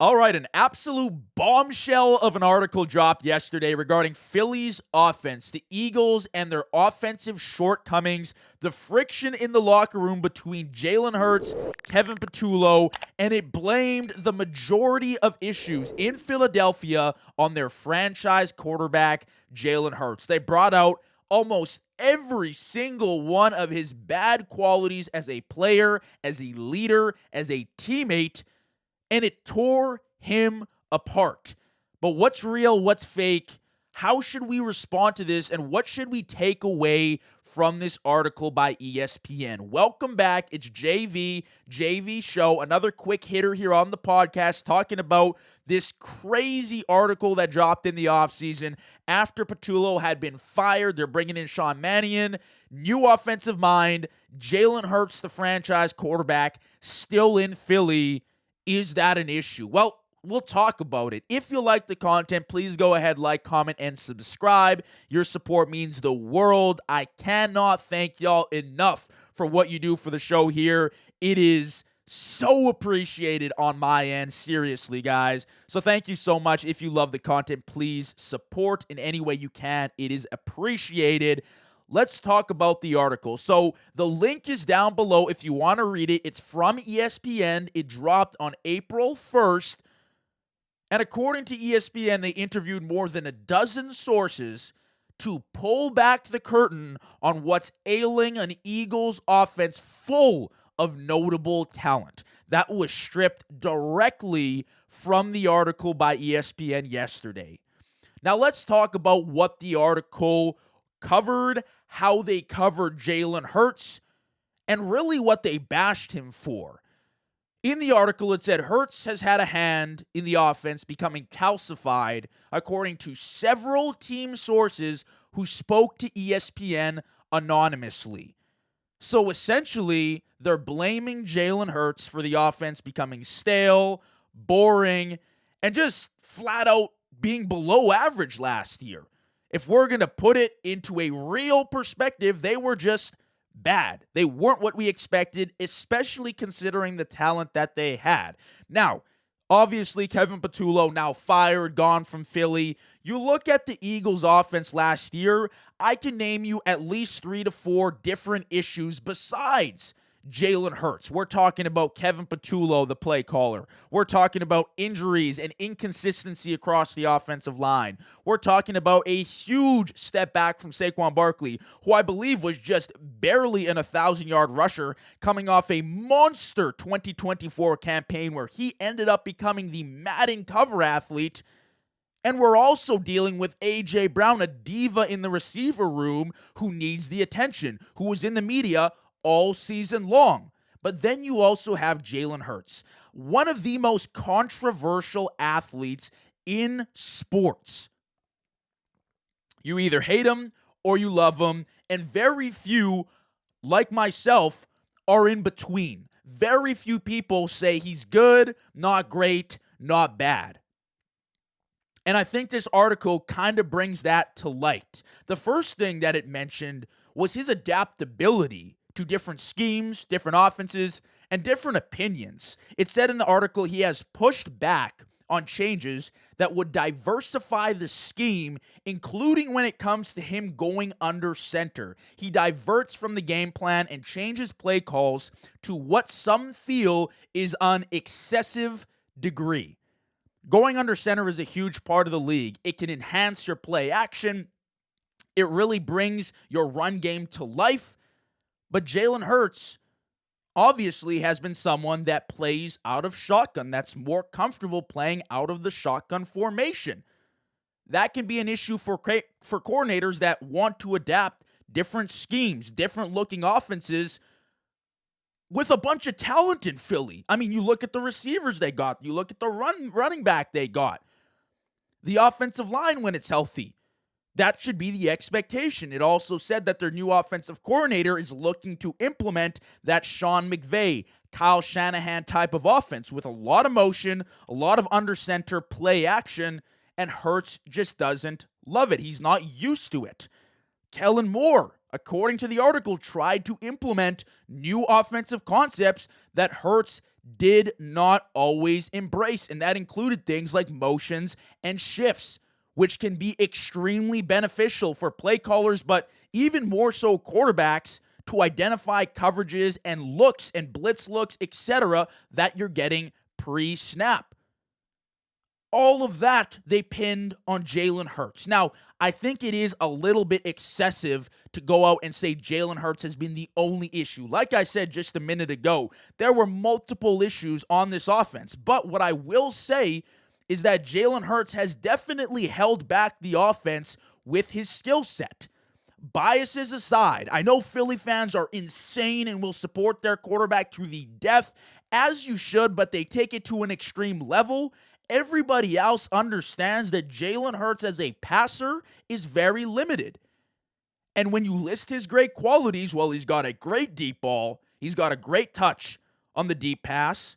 All right, an absolute bombshell of an article dropped yesterday regarding Philly's offense, the Eagles and their offensive shortcomings, the friction in the locker room between Jalen Hurts, Kevin Patullo, and it blamed the majority of issues in Philadelphia on their franchise quarterback, Jalen Hurts. They brought out almost every single one of his bad qualities as a player, as a leader, as a teammate, and it tore him apart. But what's real? What's fake? How should we respond to this? And what should we take away from this article by ESPN? Welcome back. It's JV Show. Another quick hitter here on the podcast talking about this crazy article that dropped in the offseason after Patullo had been fired. They're bringing in Sean Mannion. New offensive mind. Jalen Hurts, the franchise quarterback, still in Philly. Is that an issue? Well, we'll talk about it. If you like the content, please go ahead, like, comment, and subscribe. Your support means the world. I cannot thank y'all enough for what you do for the show here. It is so appreciated on my end. Seriously, guys. So thank you so much. If you love the content, please support in any way you can. It is appreciated. Let's talk about the article. So the link is down below if you want to read it. It's from ESPN. It dropped on April 1st. And according to ESPN, they interviewed more than a dozen sources to pull back the curtain on what's ailing an Eagles offense full of notable talent. That was stripped directly from the article by ESPN yesterday. Now let's talk about what the article covered, how they covered Jalen Hurts, and really what they bashed him for. In the article, it said Hurts has had a hand in the offense becoming calcified, according to several team sources who spoke to ESPN anonymously. So essentially, they're blaming Jalen Hurts for the offense becoming stale, boring, and just flat out being below average last year. If we're going to put it into a real perspective, they were just bad. They weren't what we expected, especially considering the talent that they had. Now, obviously, Kevin Patullo now fired, gone from Philly. You look at the Eagles' offense last year, I can name you at least 3 to 4 different issues besides Jalen Hurts. We're talking about Kevin Patullo, the play caller. We're talking about injuries and inconsistency across the offensive line. We're talking about a huge step back from Saquon Barkley, who I believe was just barely an 1,000-yard rusher, coming off a monster 2024 campaign where he ended up becoming the Madden cover athlete. And we're also dealing with A.J. Brown, a diva in the receiver room who needs the attention, who was in the media all season long. But then you also have Jalen Hurts, one of the most controversial athletes in sports. You either hate him or you love him, and very few, like myself, are in between. Very few people say he's good, not great, not bad. And I think this article kind of brings that to light. The first thing that it mentioned was his adaptability to different schemes, different offenses, and different opinions. It said in the article he has pushed back on changes that would diversify the scheme, including when it comes to him going under center. He diverts from the game plan and changes play calls to what some feel is an excessive degree. Going under center is a huge part of the league. It can enhance your play action. It really brings your run game to life. But Jalen Hurts obviously has been someone that plays out of shotgun, that's more comfortable playing out of the shotgun formation. That can be an issue for coordinators that want to adapt different schemes, different looking offenses with a bunch of talent in Philly. I mean, you look at the receivers they got, you look at the running back they got, the offensive line when it's healthy. That should be the expectation. It also said that their new offensive coordinator is looking to implement that Sean McVay, Kyle Shanahan type of offense with a lot of motion, a lot of under center play action, and Hurts just doesn't love it. He's not used to it. Kellen Moore, according to the article, tried to implement new offensive concepts that Hurts did not always embrace, and that included things like motions and shifts, which can be extremely beneficial for play callers, but even more so quarterbacks, to identify coverages and looks and blitz looks, etc., that you're getting pre-snap. All of that they pinned on Jalen Hurts. Now, I think it is a little bit excessive to go out and say Jalen Hurts has been the only issue. Like I said just a minute ago, there were multiple issues on this offense. But what I will say is that Jalen Hurts has definitely held back the offense with his skill set. Biases aside, I know Philly fans are insane and will support their quarterback to the death, as you should, but they take it to an extreme level. Everybody else understands that Jalen Hurts as a passer is very limited. And when you list his great qualities, well, he's got a great deep ball. He's got a great touch on the deep pass.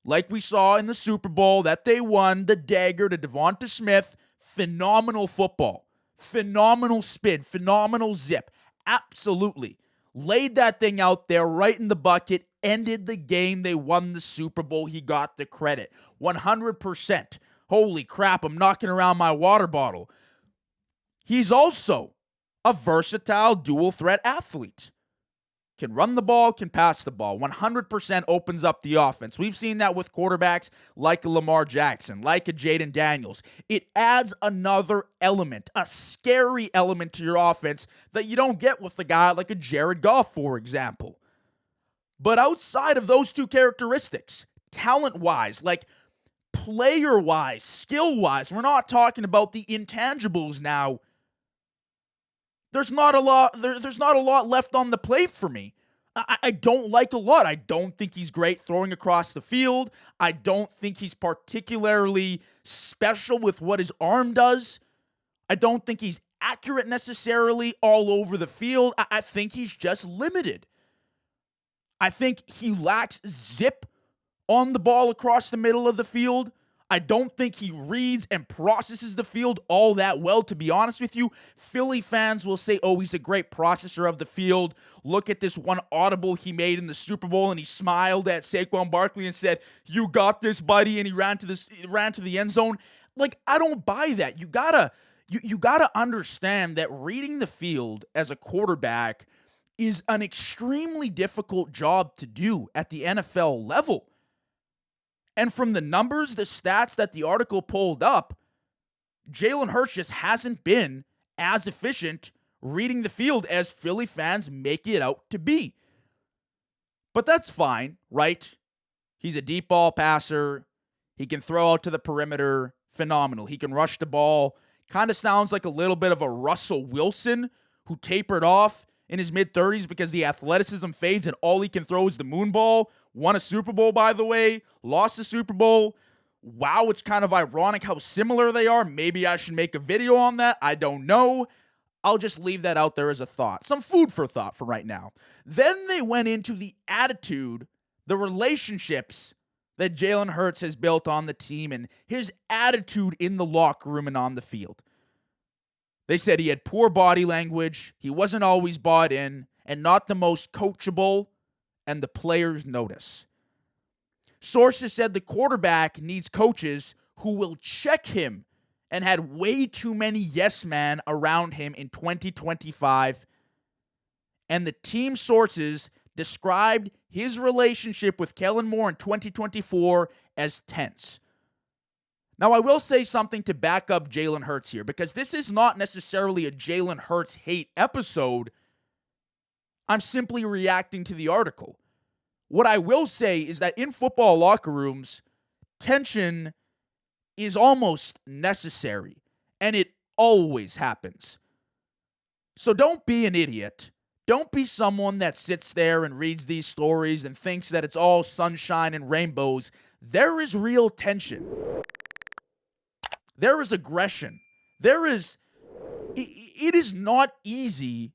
Like we saw in the Super Bowl that they won, the dagger to Devonta Smith. Phenomenal football. Phenomenal spin. Phenomenal zip. Absolutely. Laid that thing out there right in the bucket. Ended the game. They won the Super Bowl. He got the credit. 100%. Holy crap, I'm knocking around my water bottle. He's also a versatile dual threat athlete. Can run the ball, can pass the ball. 100% opens up the offense. We've seen that with quarterbacks like a Lamar Jackson, like a Jaden Daniels. It adds another element, a scary element to your offense that you don't get with a guy like a Jared Goff, for example. But outside of those two characteristics, talent-wise, like player-wise, skill-wise, we're not talking about the intangibles now. There's not a lot left on the plate for me. I don't like a lot. I don't think he's great throwing across the field. I don't think he's particularly special with what his arm does. I don't think he's accurate necessarily all over the field. I think he's just limited. I think he lacks zip on the ball across the middle of the field. I don't think he reads and processes the field all that well, to be honest with you. Philly fans will say, oh, he's a great processor of the field. Look at this one audible he made in the Super Bowl, and he smiled at Saquon Barkley and said, you got this, buddy, and he ran to the end zone. Like, I don't buy that. You gotta understand that reading the field as a quarterback is an extremely difficult job to do at the NFL level. And from the numbers, the stats that the article pulled up, Jalen Hurts just hasn't been as efficient reading the field as Philly fans make it out to be. But that's fine, right? He's a deep ball passer. He can throw out to the perimeter. Phenomenal. He can rush the ball. Kind of sounds like a little bit of a Russell Wilson who tapered off in his mid-30s because the athleticism fades and all he can throw is the moon ball. Won a Super Bowl, by the way. Lost the Super Bowl. Wow, it's kind of ironic how similar they are. Maybe I should make a video on that. I don't know. I'll just leave that out there as a thought. Some food for thought for right now. Then they went into the attitude, the relationships that Jalen Hurts has built on the team and his attitude in the locker room and on the field. They said he had poor body language, he wasn't always bought in, and not the most coachable, and the players notice. Sources said the quarterback needs coaches who will check him and had way too many yes men around him in 2025. And the team sources described his relationship with Kellen Moore in 2024 as tense. Now, I will say something to back up Jalen Hurts here, because this is not necessarily a Jalen Hurts hate episode. I'm simply reacting to the article. What I will say is that in football locker rooms, tension is almost necessary, and it always happens. So don't be an idiot. Don't be someone that sits there and reads these stories and thinks that it's all sunshine and rainbows. There is real tension. There is aggression. It is not easy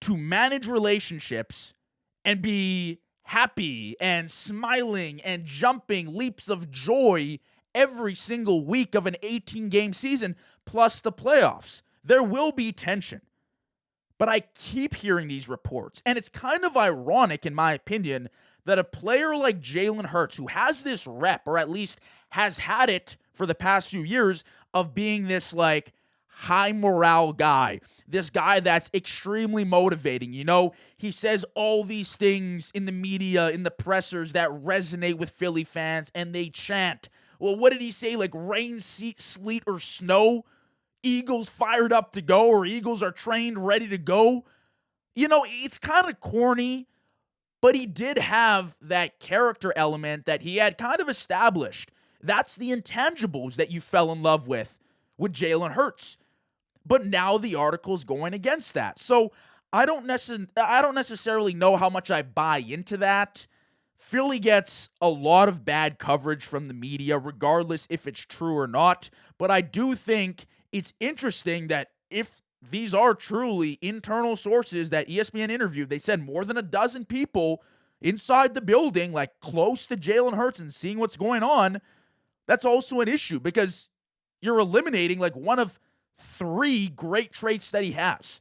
to manage relationships and be happy and smiling and jumping leaps of joy every single week of an 18-game season plus the playoffs. There will be tension. But I keep hearing these reports, and it's kind of ironic, in my opinion, that a player like Jalen Hurts, who has this rep, or at least has had it for the past few years, of being this like high morale guy, this guy that's extremely motivating. He says all these things in the media, in the pressers that resonate with Philly fans, and they chant. Well, what did he say? Like rain, sleet, or snow? Eagles fired up to go, or Eagles are trained, ready to go. It's kind of corny, but he did have that character element that he had kind of established. That's the intangibles that you fell in love with Jalen Hurts. But now the article's going against that. So I don't necessarily know how much I buy into that. Philly gets a lot of bad coverage from the media, regardless if it's true or not. But I do think it's interesting that if these are truly internal sources that ESPN interviewed, they said more than a dozen people inside the building, like close to Jalen Hurts and seeing what's going on, that's also an issue because you're eliminating like one of 3 great traits that he has.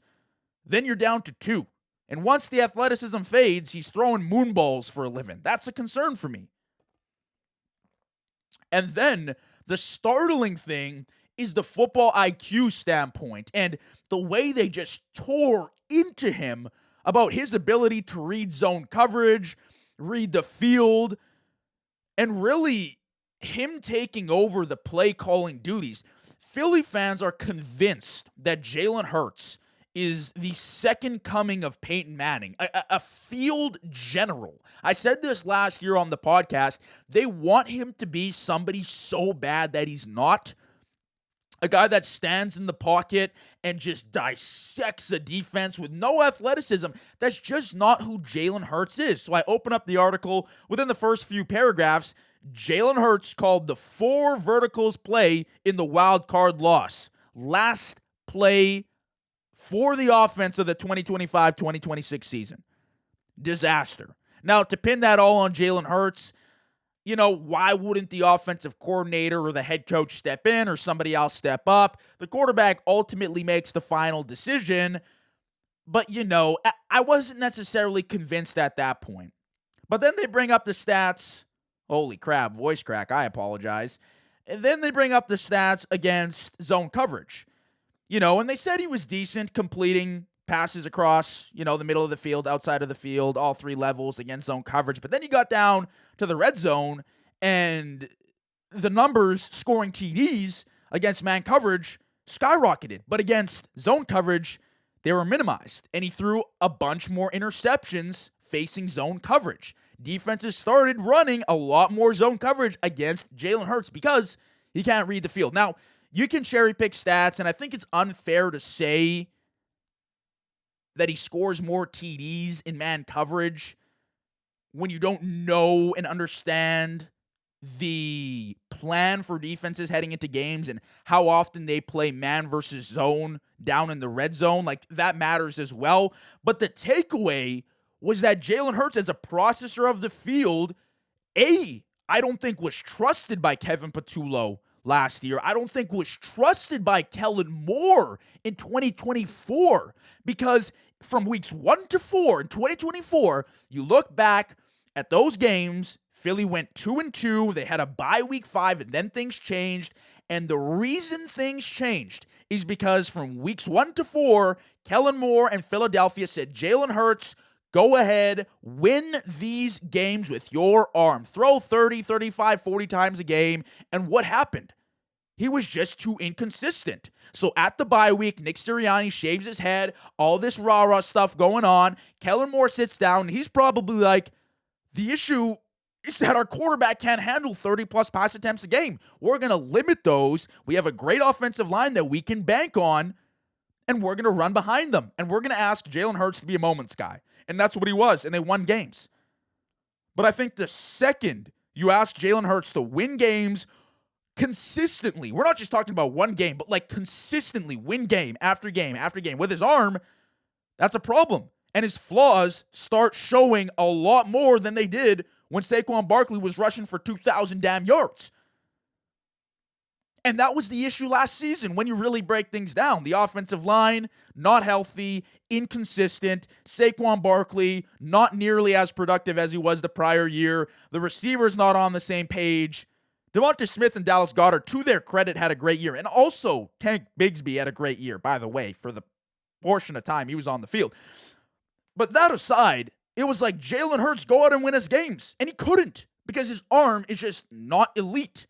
Then you're down to 2. And once the athleticism fades, he's throwing moonballs for a living. That's a concern for me. And then the startling thing is the football IQ standpoint and the way they just tore into him about his ability to read zone coverage, read the field, and really him taking over the play calling duties. Philly fans are convinced that Jalen Hurts is the second coming of Peyton Manning, a field general. I said this last year on the podcast. They want him to be somebody so bad that he's not. A guy that stands in the pocket and just dissects a defense with no athleticism. That's just not who Jalen Hurts is. So I open up the article. Within the first few paragraphs, Jalen Hurts called the 4 verticals play in the wild card loss. Last play for the offense of the 2025-2026 season. Disaster. Now, to pin that all on Jalen Hurts, why wouldn't the offensive coordinator or the head coach step in or somebody else step up? The quarterback ultimately makes the final decision. But, I wasn't necessarily convinced at that point. But then they bring up the stats. Holy crap, voice crack, I apologize. And then they bring up the stats against zone coverage. And they said he was decent completing passes across, the middle of the field, outside of the field, all 3 levels against zone coverage. But then he got down to the red zone, and the numbers scoring TDs against man coverage skyrocketed. But against zone coverage, they were minimized. And he threw a bunch more interceptions facing zone coverage. Defenses started running a lot more zone coverage against Jalen Hurts because he can't read the field. Now, you can cherry pick stats, and I think it's unfair to say that he scores more TDs in man coverage when you don't know and understand the plan for defenses heading into games and how often they play man versus zone down in the red zone. Like, that matters as well. But the takeaway was that Jalen Hurts, as a processor of the field, I don't think was trusted by Kevin Patullo last year. I don't think was trusted by Kellen Moore in 2024, because from weeks 1 to 4 in 2024, you look back at those games, Philly went 2-2. They had a bye week 5, and then things changed. And the reason things changed is because from weeks 1 to 4, Kellen Moore and Philadelphia said, Jalen Hurts, go ahead, win these games with your arm. Throw 30, 35, 40 times a game. And what happened? He was just too inconsistent. So at the bye week, Nick Sirianni shaves his head, all this rah-rah stuff going on. Kellen Moore sits down, and he's probably like, the issue is that our quarterback can't handle 30-plus pass attempts a game. We're going to limit those. We have a great offensive line that we can bank on, and we're going to run behind them. And we're going to ask Jalen Hurts to be a moments guy. And that's what he was, and they won games. But I think the second you ask Jalen Hurts to win games consistently, we're not just talking about one game, but like consistently win game after game after game with his arm, that's a problem. And his flaws start showing a lot more than they did when Saquon Barkley was rushing for 2,000 damn yards. And that was the issue last season when you really break things down. The offensive line, not healthy, inconsistent. Saquon Barkley, not nearly as productive as he was the prior year. The receivers not on the same page. Devonta Smith and Dallas Goedert, to their credit, had a great year. And also, Tank Bigsby had a great year, by the way, for the portion of time he was on the field. But that aside, it was like Jalen Hurts, go out and win us games. And he couldn't because his arm is just not elite.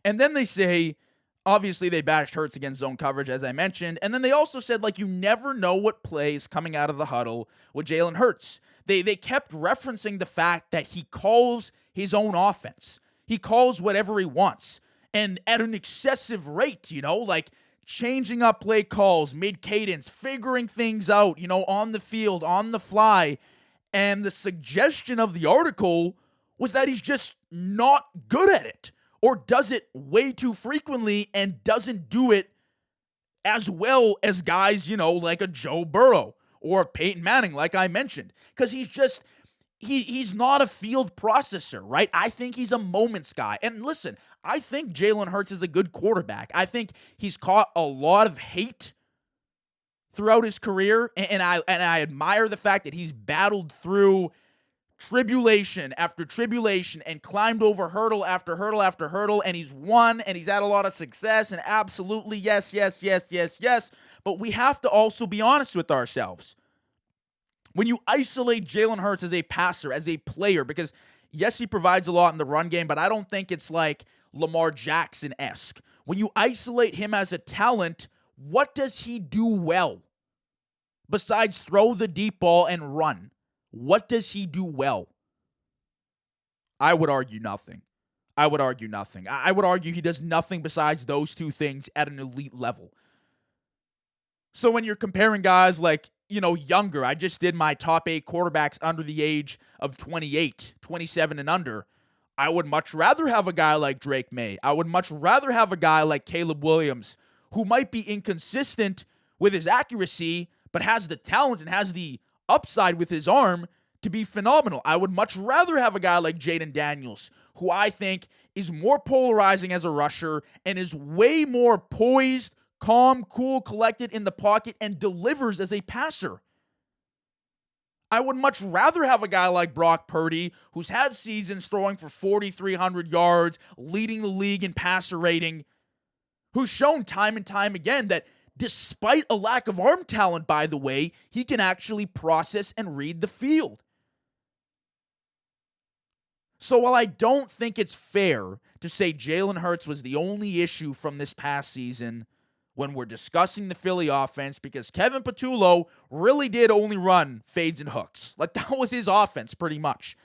And then they say, obviously they bashed Hurts against zone coverage, as I mentioned. And then they also said, like, you never know what plays coming out of the huddle with Jalen Hurts. They kept referencing the fact that he calls his own offense. He calls whatever he wants. And at an excessive rate, like changing up play calls, mid-cadence, figuring things out, on the field, on the fly. And the suggestion of the article was that he's just not good at it. Or does it way too frequently and doesn't do it as well as guys, like a Joe Burrow or a Peyton Manning, like I mentioned. Because he's not a field processor, right? I think he's a moments guy. And listen, I think Jalen Hurts is a good quarterback. I think he's caught a lot of hate throughout his career, and I admire the fact that he's battled through tribulation after tribulation and climbed over hurdle after hurdle after hurdle, and he's won, and he's had a lot of success, and absolutely yes. But we have to also be honest with ourselves. When you isolate Jalen Hurts as a passer, as a player, because yes, he provides a lot in the run game, but I don't think it's like Lamar Jackson-esque. When you isolate him as a talent, what does he do well? Besides throw the deep ball and run. What does he do well? I would argue nothing. I would argue he does nothing besides those two things at an elite level. So when you're comparing guys like, younger, I just did my top 8 quarterbacks under the age of 28, 27 and under. I would much rather have a guy like Drake May. I would much rather have a guy like Caleb Williams, who might be inconsistent with his accuracy, but has the talent and has the upside with his arm to be phenomenal. I would much rather have a guy like Jaden Daniels, who I think is more polarizing as a rusher and is way more poised, calm, cool, collected in the pocket and delivers as a passer. I would much rather have a guy like Brock Purdy, who's had seasons throwing for 4,300 yards, leading the league in passer rating, who's shown time and time again that despite a lack of arm talent, by the way, he can actually process and read the field. So while I don't think it's fair to say Jalen Hurts was the only issue from this past season when we're discussing the Philly offense, because Kevin Patullo really did only run fades and hooks. Like, that was his offense pretty much.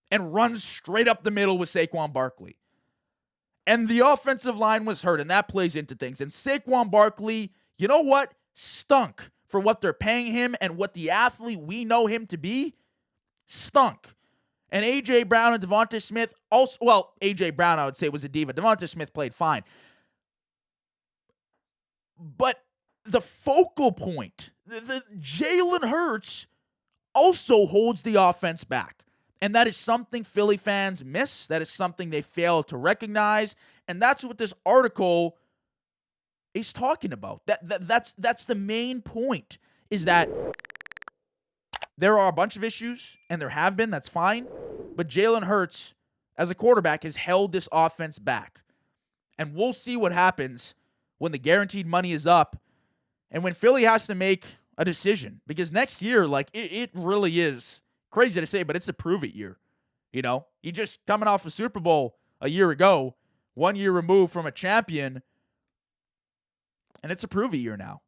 And runs straight up the middle with Saquon Barkley. And the offensive line was hurt, and that plays into things. And Saquon Barkley, you know what? Stunk for what they're paying him and what the athlete we know him to be. Stunk. And A.J. Brown and Devonta Smith also, well, A.J. Brown, I would say, was a diva. Devonta Smith played fine. But the focal point, the Jalen Hurts also holds the offense back. And that is something Philly fans miss. That is something they fail to recognize. And that's what this article is talking about. That's the main point, is that there are a bunch of issues, and there have been, that's fine. But Jalen Hurts, as a quarterback, has held this offense back. And we'll see what happens when the guaranteed money is up and when Philly has to make a decision. Because next year, like, it really is crazy to say, but it's a prove-it year. You just coming off a Super Bowl a year ago, 1 year removed from a champion, and it's a prove-it year now.